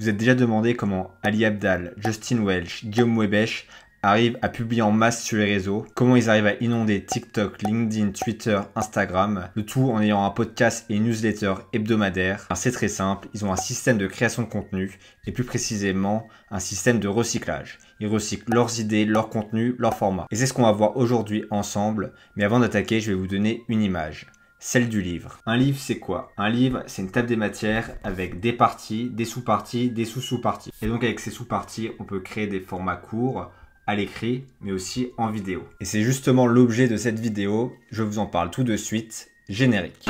Vous êtes déjà demandé comment Ali Abdaal, Justin Welch, Guillaume Webesh arrivent à publier en masse sur les réseaux, comment ils arrivent à inonder TikTok, LinkedIn, Twitter, Instagram, le tout en ayant un podcast et une newsletter hebdomadaire. C'est très simple, ils ont un système de création de contenu et plus précisément un système de recyclage. Ils recyclent leurs idées, leurs contenus, leurs formats. Et c'est ce qu'on va voir aujourd'hui ensemble, mais avant d'attaquer, je vais vous donner une image. Celle du livre. Un livre, c'est quoi? Un livre, c'est une table des matières avec des parties, des sous-parties, des sous-sous-parties. Et donc avec ces sous-parties, on peut créer des formats courts, à l'écrit, mais aussi en vidéo. Et c'est justement l'objet de cette vidéo. Je vous en parle tout de suite. Générique.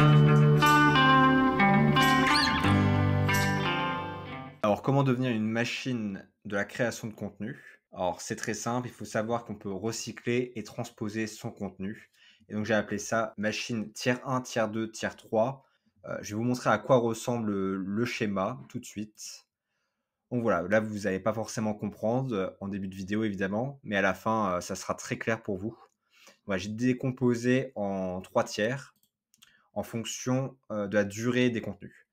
Alors, comment devenir une machine de la création de contenu? Alors, c'est très simple. Il faut savoir qu'on peut recycler et transposer son contenu. Et donc, j'ai appelé ça machine tiers 1, tiers 2, tiers 3. Je vais vous montrer à quoi ressemble le schéma tout de suite. Donc voilà, là, vous n'allez pas forcément comprendre en début de vidéo, évidemment, mais à la fin, ça sera très clair pour vous. Voilà, j'ai décomposé en 3 tiers en fonction de la durée des contenus.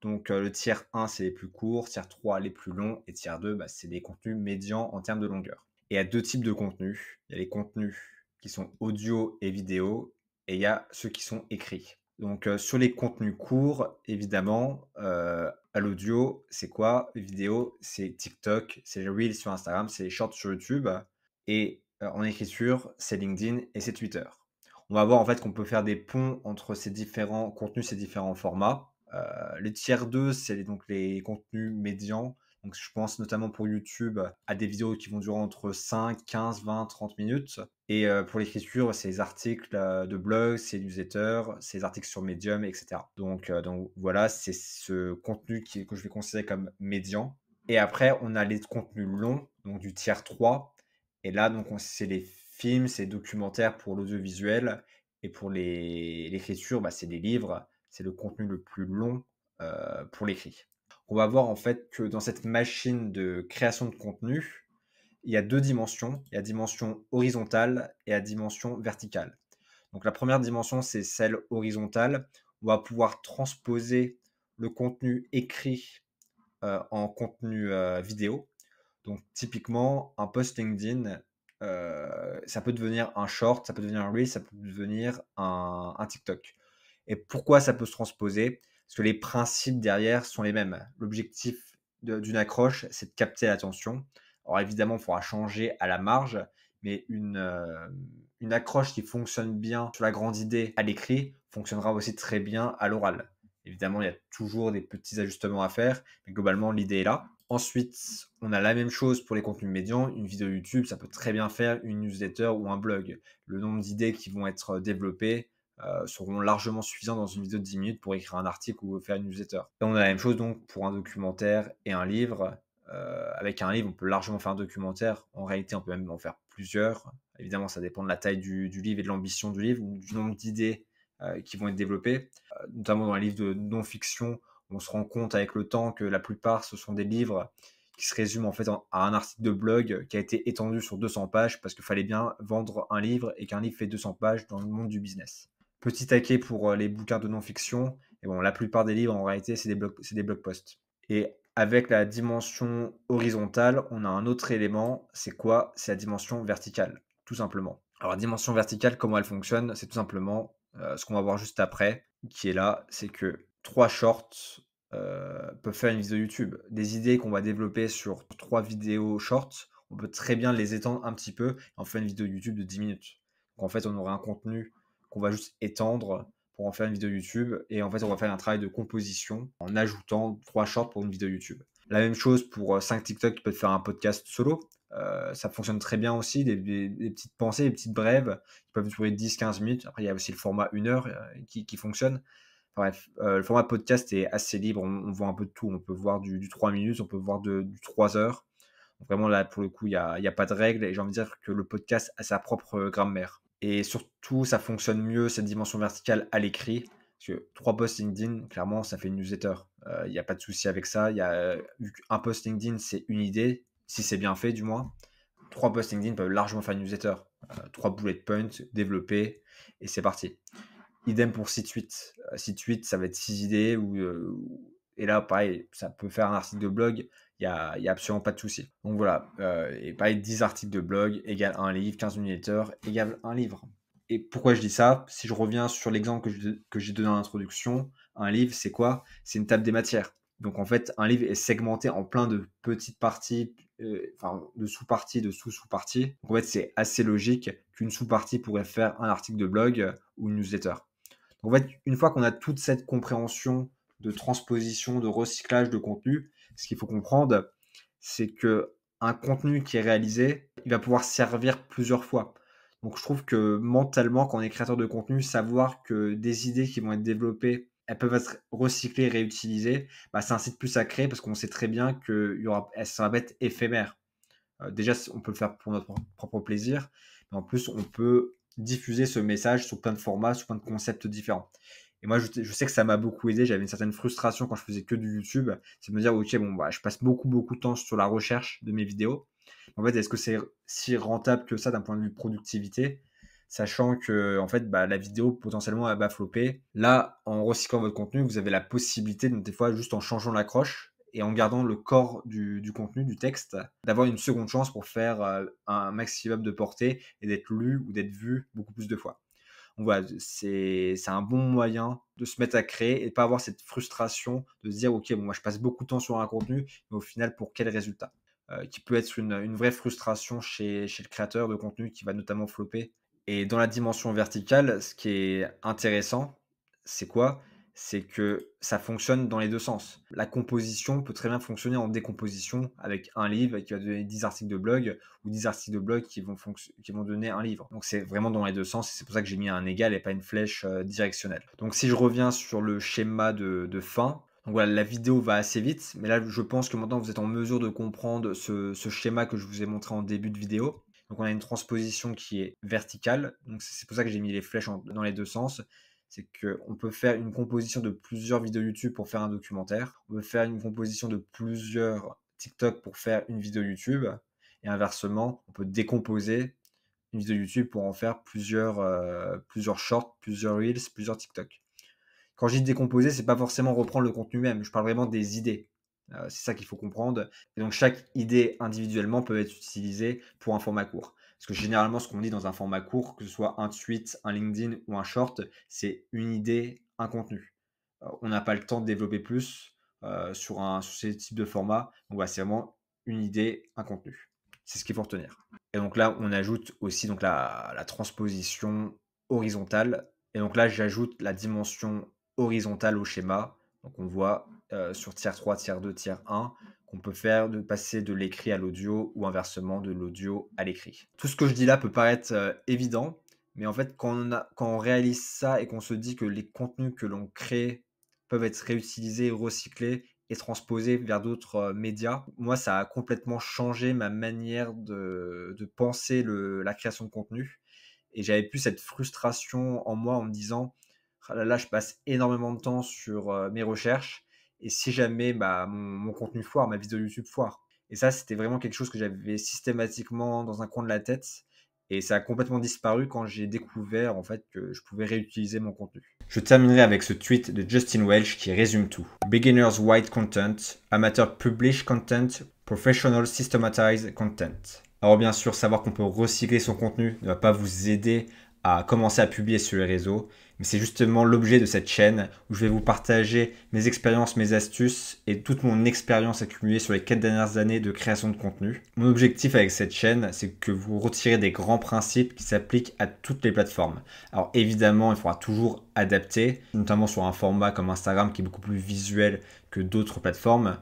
Donc le tiers 1, c'est les plus courts, tiers 3, les plus longs, et tiers 2, c'est des contenus médians en termes de longueur. Et il y a 2 types de contenus. Il y a les contenus qui sont audio et vidéo, et il y a ceux qui sont écrits. Donc sur les contenus courts, évidemment, à l'audio, c'est quoi? Vidéo, c'est TikTok, c'est les Reels sur Instagram, c'est les Shorts sur YouTube. Et en écriture, c'est LinkedIn et c'est Twitter. On va voir en fait qu'on peut faire des ponts entre ces différents contenus, ces différents formats. Les tiers 2, c'est donc les contenus médians. Donc je pense notamment pour YouTube à des vidéos qui vont durer entre 5, 15, 20, 30 minutes. Et pour l'écriture, c'est les articles de blog, c'est les newsletters, c'est les articles sur Medium, etc. Donc voilà, c'est ce contenu que je vais considérer comme médian. Et après, on a les contenus longs, donc du tiers 3. Et là, donc c'est les films, c'est les documentaires pour l'audiovisuel. Et pour l'écriture, c'est des livres. C'est le contenu le plus long pour l'écrit. On va voir en fait que dans cette machine de création de contenu, il y a 2 dimensions. Il y a la dimension horizontale et la dimension verticale. Donc la première dimension, c'est celle horizontale. On va pouvoir transposer le contenu écrit en contenu vidéo. Donc typiquement, un post LinkedIn, ça peut devenir un short, ça peut devenir un reel, ça peut devenir un TikTok. Et pourquoi ça peut se transposer? Parce que les principes derrière sont les mêmes. L'objectif d'une accroche, c'est de capter l'attention. Alors évidemment, il faudra changer à la marge, mais une accroche qui fonctionne bien sur la grande idée à l'écrit fonctionnera aussi très bien à l'oral. Évidemment, il y a toujours des petits ajustements à faire, mais globalement, l'idée est là. Ensuite, on a la même chose pour les contenus médians. Une vidéo YouTube, ça peut très bien faire une newsletter ou un blog. Le nombre d'idées qui vont être développées seront largement suffisants dans une vidéo de 10 minutes pour écrire un article ou faire une newsletter. Et on a la même chose donc pour un documentaire et un livre. Avec un livre, on peut largement faire un documentaire. En réalité, on peut même en faire plusieurs. Évidemment, ça dépend de la taille du livre et de l'ambition du livre, ou du nombre d'idées qui vont être développées. Notamment dans les livres de non-fiction, on se rend compte avec le temps que la plupart, ce sont des livres qui se résument en fait à un article de blog qui a été étendu sur 200 pages parce qu'il fallait bien vendre un livre et qu'un livre fait 200 pages dans le monde du business. Petit taquet pour les bouquins de non-fiction, et bon, la plupart des livres en réalité c'est des blog posts. Et avec la dimension horizontale, on a un autre élément, c'est quoi? C'est la dimension verticale, tout simplement. Alors la dimension verticale, comment elle fonctionne? C'est tout simplement ce qu'on va voir juste après, qui est là, c'est que 3 shorts peuvent faire une vidéo YouTube. Des idées qu'on va développer sur 3 vidéos shorts, on peut très bien les étendre un petit peu et en faire une vidéo YouTube de 10 minutes. Donc en fait, on aura un contenu qu'on va juste étendre pour en faire une vidéo YouTube. Et en fait, on va faire un travail de composition en ajoutant 3 shorts pour une vidéo YouTube. La même chose pour 5 TikTok qui peuvent faire un podcast solo. Ça fonctionne très bien aussi, des petites pensées, des petites brèves qui peuvent durer 10-15 minutes. Après, il y a aussi le format 1 heure qui fonctionne. Bref, le format podcast est assez libre, on voit un peu de tout. On peut voir du 3 minutes, on peut voir du 3 heures. Donc vraiment là, pour le coup, il y a pas de règle et j'ai envie de dire que le podcast a sa propre grammaire. Et surtout, ça fonctionne mieux, cette dimension verticale à l'écrit, parce que 3 posts LinkedIn, clairement, ça fait une newsletter. Il y a pas de souci avec ça. Vu qu'un post LinkedIn, c'est une idée, si c'est bien fait du moins. 3 posts LinkedIn peuvent largement faire une newsletter. 3 bullet points développés et c'est parti. Idem pour site 8. Site 8, ça va être 6 idées Et là, pareil, ça peut faire un article de blog, il y a absolument pas de souci. Donc voilà, et pareil, 10 articles de blog égale un livre, 15 newsletters égale un livre. Et pourquoi je dis ça? Si je reviens sur l'exemple que j'ai donné en introduction, un livre, c'est quoi? C'est une table des matières. Donc en fait, un livre est segmenté en plein de petites parties, enfin de sous-parties, de sous-sous-parties. Donc en fait, c'est assez logique qu'une sous-partie pourrait faire un article de blog ou une newsletter. Donc en fait, une fois qu'on a toute cette compréhension de transposition, de recyclage de contenu, ce qu'il faut comprendre, c'est que un contenu qui est réalisé, il va pouvoir servir plusieurs fois. Donc je trouve que mentalement, quand on est créateur de contenu, savoir que des idées qui vont être développées, elles peuvent être recyclées, réutilisées, bah, ça incite plus à créer parce qu'on sait très bien que ça va être éphémère. Déjà, on peut le faire pour notre propre plaisir, mais en plus, on peut diffuser ce message sous plein de formats, sous plein de concepts différents. Et moi, je sais que ça m'a beaucoup aidé. J'avais une certaine frustration quand je faisais que du YouTube. C'est de me dire, OK, bon, bah, je passe beaucoup, beaucoup de temps sur la recherche de mes vidéos. En fait, est-ce que c'est si rentable que ça d'un point de vue productivité? Sachant que, en fait, bah, la vidéo, potentiellement, elle va flopper. Là, en recyclant votre contenu, vous avez la possibilité, donc des fois, juste en changeant l'accroche et en gardant le corps du contenu, du texte, d'avoir une seconde chance pour faire un maximum de portée et d'être lu ou d'être vu beaucoup plus de fois. Donc voilà, c'est un bon moyen de se mettre à créer et de pas avoir cette frustration de se dire: «OK, bon, moi, je passe beaucoup de temps sur un contenu, mais au final, pour quel résultat?» Qui peut être une vraie frustration chez le créateur de contenu qui va notamment flopper. Et dans la dimension verticale, ce qui est intéressant, c'est quoi? C'est que ça fonctionne dans les 2 sens. La composition peut très bien fonctionner en décomposition avec un livre qui va donner 10 articles de blog ou 10 articles de blog qui vont donner un livre. Donc c'est vraiment dans les 2 sens et c'est pour ça que j'ai mis un égal et pas une flèche, directionnelle. Donc si je reviens sur le schéma de fin, donc voilà, la vidéo va assez vite, mais là je pense que maintenant vous êtes en mesure de comprendre ce schéma que je vous ai montré en début de vidéo. Donc on a une transposition qui est verticale, donc c'est pour ça que j'ai mis les flèches dans les 2 sens. C'est qu'on peut faire une composition de plusieurs vidéos YouTube pour faire un documentaire. On peut faire une composition de plusieurs TikTok pour faire une vidéo YouTube. Et inversement, on peut décomposer une vidéo YouTube pour en faire plusieurs shorts, plusieurs reels, plusieurs TikTok. Quand je dis décomposer, c'est pas forcément reprendre le contenu même, je parle vraiment des idées. C'est ça qu'il faut comprendre. Et donc chaque idée individuellement peut être utilisée pour un format court. Parce que généralement, ce qu'on dit dans un format court, que ce soit un tweet, un LinkedIn ou un short, c'est une idée, un contenu. On n'a pas le temps de développer plus sur ces types de formats. Donc voilà, c'est vraiment une idée, un contenu. C'est ce qu'il faut retenir. Et donc là, on ajoute aussi donc la transposition horizontale. Et donc là, j'ajoute la dimension horizontale au schéma. Donc on voit sur tiers 3, tiers 2, tiers 1 qu'on peut faire de passer de l'écrit à l'audio ou inversement de l'audio à l'écrit. Tout ce que je dis là peut paraître évident, mais en fait quand on réalise ça et qu'on se dit que les contenus que l'on crée peuvent être réutilisés, recyclés et transposés vers d'autres médias, moi ça a complètement changé ma manière de penser la création de contenu. Et j'avais plus cette frustration en moi en me disant: «Ah là là, je passe énormément de temps sur, mes recherches et si jamais, bah, mon contenu foire, ma vidéo YouTube foire». Et ça, c'était vraiment quelque chose que j'avais systématiquement dans un coin de la tête et ça a complètement disparu quand j'ai découvert, en fait, que je pouvais réutiliser mon contenu. Je terminerai avec ce tweet de Justin Welch qui résume tout. Beginners write content, amateurs publish content, professionals systematize content. Alors bien sûr, savoir qu'on peut recycler son contenu ne va pas vous aider à commencer à publier sur les réseaux, mais c'est justement l'objet de cette chaîne où je vais vous partager mes expériences, mes astuces et toute mon expérience accumulée sur les 4 dernières années de création de contenu. Mon objectif avec cette chaîne, c'est que vous retirez des grands principes qui s'appliquent à toutes les plateformes. Alors évidemment, il faudra toujours adapter, notamment sur un format comme Instagram qui est beaucoup plus visuel que d'autres plateformes.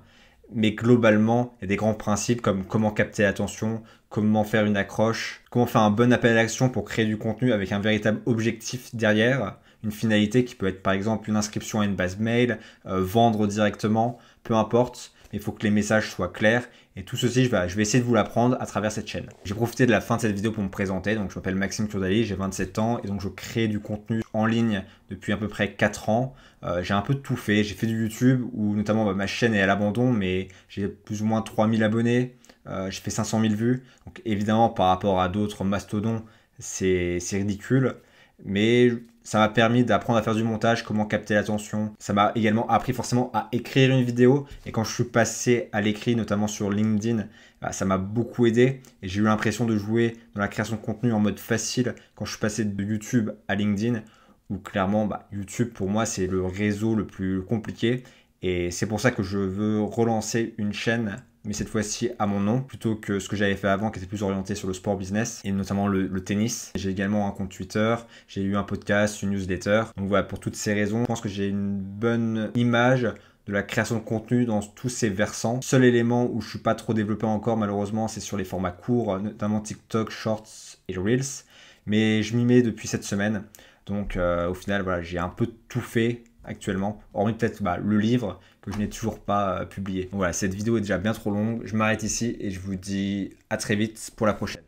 Mais globalement, il y a des grands principes comme comment capter l'attention, comment faire une accroche, comment faire un bon appel à l'action pour créer du contenu avec un véritable objectif derrière, une finalité qui peut être par exemple une inscription à une base mail, vendre directement, peu importe, mais il faut que les messages soient clairs et tout ceci, je vais essayer de vous l'apprendre à travers cette chaîne. J'ai profité de la fin de cette vidéo pour me présenter, donc je m'appelle Maxime Kurdali, j'ai 27 ans et donc je crée du contenu en ligne depuis à peu près 4 ans. J'ai un peu tout fait, j'ai fait du YouTube où notamment ma chaîne est à l'abandon mais j'ai plus ou moins 3000 abonnés, j'ai fait 500 000 vues, donc évidemment par rapport à d'autres mastodons c'est ridicule. mais ça m'a permis d'apprendre à faire du montage, comment capter l'attention. Ça m'a également appris forcément à écrire une vidéo. Et quand je suis passé à l'écrit, notamment sur LinkedIn, bah, ça m'a beaucoup aidé. Et j'ai eu l'impression de jouer dans la création de contenu en mode facile quand je suis passé de YouTube à LinkedIn, où clairement, bah, YouTube pour moi, c'est le réseau le plus compliqué. Et c'est pour ça que je veux relancer une chaîne, mais cette fois-ci à mon nom, plutôt que ce que j'avais fait avant, qui était plus orienté sur le sport business, et notamment le tennis. J'ai également un compte Twitter, j'ai eu un podcast, une newsletter. Donc voilà, pour toutes ces raisons, je pense que j'ai une bonne image de la création de contenu dans tous ces versants. Seul élément où je suis pas trop développé encore, malheureusement, c'est sur les formats courts, notamment TikTok, Shorts et Reels. Mais je m'y mets depuis cette semaine. Donc au final, voilà, j'ai un peu tout fait actuellement, hormis peut-être le livre que je n'ai toujours pas publié. Donc voilà, cette vidéo est déjà bien trop longue, je m'arrête ici et je vous dis à très vite pour la prochaine.